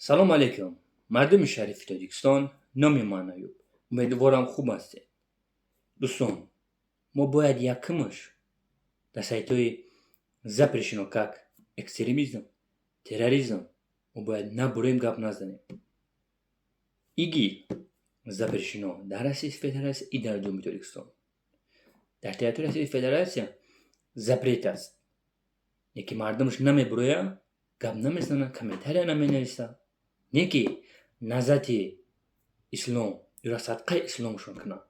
سلام علیکم. مردم شریف تاجیکستان، نام من ایوب. امیدوارم خوب هستید. دوستان، ما باید یکمش در سایت‌های запрещено как экстремизм, терроризм ما باید نبریم گپ نزنیم. ایگی запрещено در Российской Федерации и در Джумhурiyat Таджикистан. در территории Российской Федерации запрет است. یکی مردمش نمیبروه، گپ نمیزنه، کامنتاری نمینویسه. نیکی نزدی اسلام یا صدقه اسلامشون کنن.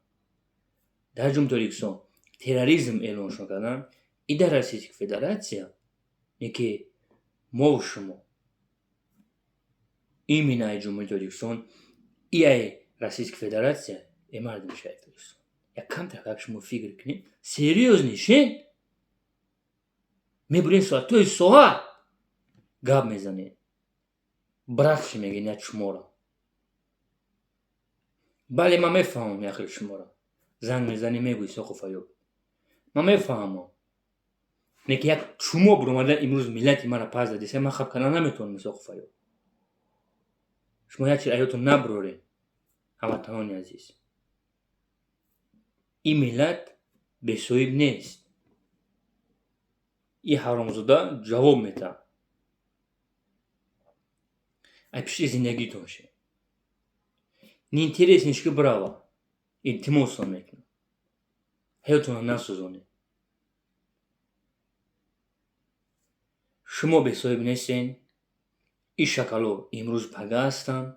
در Джумhурiyat Таджикистан терроризм اعلانشون کردن. ای در Российской Федерации نیکی ما و شما именно Джумhурiyat Таджикистан ای Российской Федерации ای مردم شریف تاجیکستان. یک کم так شما فکر کنید. серьезный شین میبرین ساعت توی ساعت گپ میزنید. برخش میگین یک شما را. بله من میفهمم یکی شما را. زنگ میزنی میگوی ساقف ایوب. من میفهمم. نیکی یک شما برامده امروز ملت مرا پس دادیسه من خب کنه نمیتونم ساقف ایوب. شما یک چیز ایوتون نبرورین. هموطنان عزیز. این ملت به صاحب نیست. این حرامزاده جواب میده. ای پیش زندگی توشه. не интересничка брава. التماس میکنم. حیاتون نسوزونه. شما به صاحب نیستین. این شکلو امروز پگاه هستن.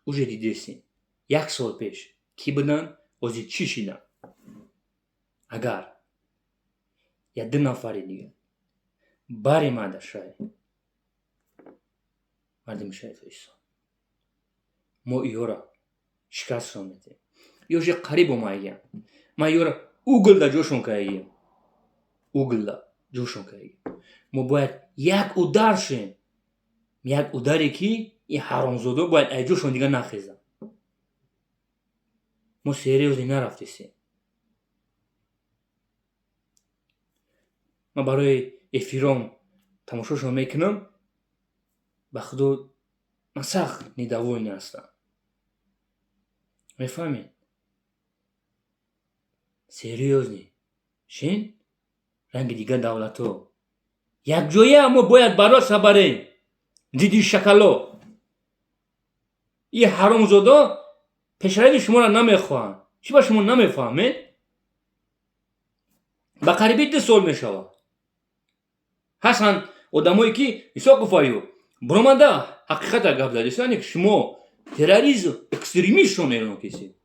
اوجه دیدیستین. یک سال پیش کی بودن؟ اوزی چی شیدن؟ اگر یا دو نفری دیگه باری ماده شاید مردم شاید ایسان ما ایورا شکست رو میده. یوجه قریب اوماییم. ما ایورا اوگل دا جوشون که اییم. اوگل دا جوشون که اییم. ما باید یک ادار شیم. یک اداری که این حرامزاده باید ای جوشون دیگه نخیزن. ما سریوزی نرفتیسیم. ما برای افیرام تماشاشو میکنم. بخدا من سخت ندوانی هستم. میفهمین؟ سریوزنی شین رنگ دیگه دولتو یک جایه ما باید برای سبریم. دیدی شکلو این حرامزاده پشروی شما را نمیخواهن. چی با شما نمیفهمین؟ با قریبی 2 سال میشود. هستن آدمایی که ساقف ایوب برامده حقیقت گپ زدیستن که شما تروریسم اکستریمیستشون اعلان کردید.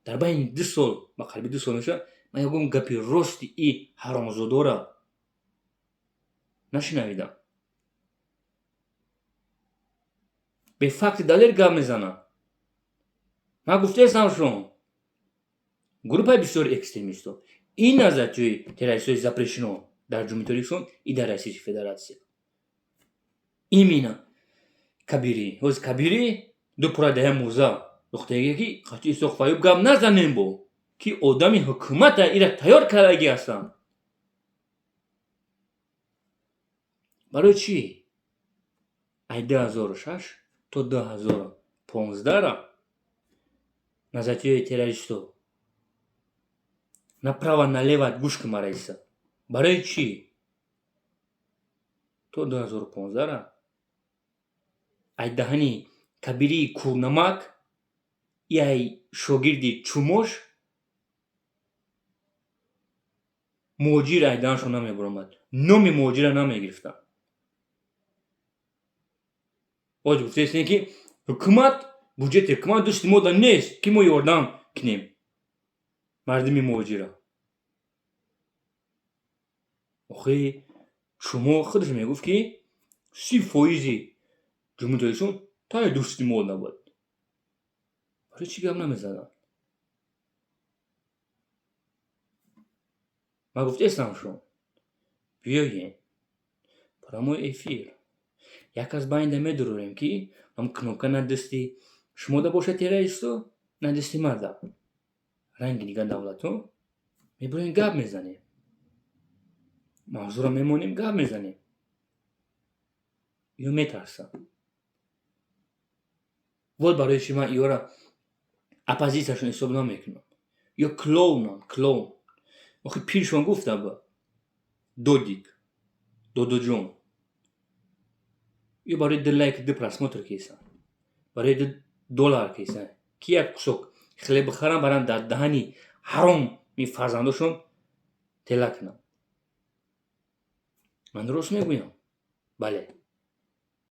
در بین 2 سال با قریبی 2 سال میشه من یکم گپی راست این حرامزاده را نشنویدم. به فکت دلیل گپ میزنن. من گفته هستم شما گروه بسیار اکستریمیستو این نظریه تروریسم запрещено در Джумhурiyat Таджикистан и در Российской Федерации. именно кабири оз кабири ду пурадаҳа муза нуқтаеге ки қатъи Соқф Айюб гап назанем бо ки одами ҳукумата ира тайёр кардаги ҳастанд. барои чӣ ай 2006 то 2015 ра назариёи террористу направо налево гӯш кумараиса. барои чӣ то 2015 ра ай даҳани кабирии курнамак и ай шогирди чумош муҳоҷир ай даҳаншон намебаромад. номи муҳоҷира намегирифтанд. оҷ гуфтаистем ки ҳукумат буҷети ҳукумат дӯсти мо да нест ки мо ёрдам кунем мардими муҳоҷира. охи шумо худаш мегуфт ки 30% Джумҳурiyat Таджикистон таи дӯсти мо набуд. барои чӣ гап намезанад? ман гуфтаистам шумо биёед прямой эфир як аз байнда медурорем ки ам кнопка на дасти шумо да бошад террористу на дасти марда. ранги дига давлату мебурем гап мезанем. мавзуъро мемонем гап мезанем. ё метарсам. Вот برای شما ایورا اپازیسشون حساب نمیکنم. یا کلون. آخه پیرشون گفتم با دودو جون. یا برای لایک ده پراسموتر کیسن. برای $1 کیسن. کیا کسوک خیلی بخرم برام در دهانی حرام میفرزندشون تلکنم. من درست میگویم. بله.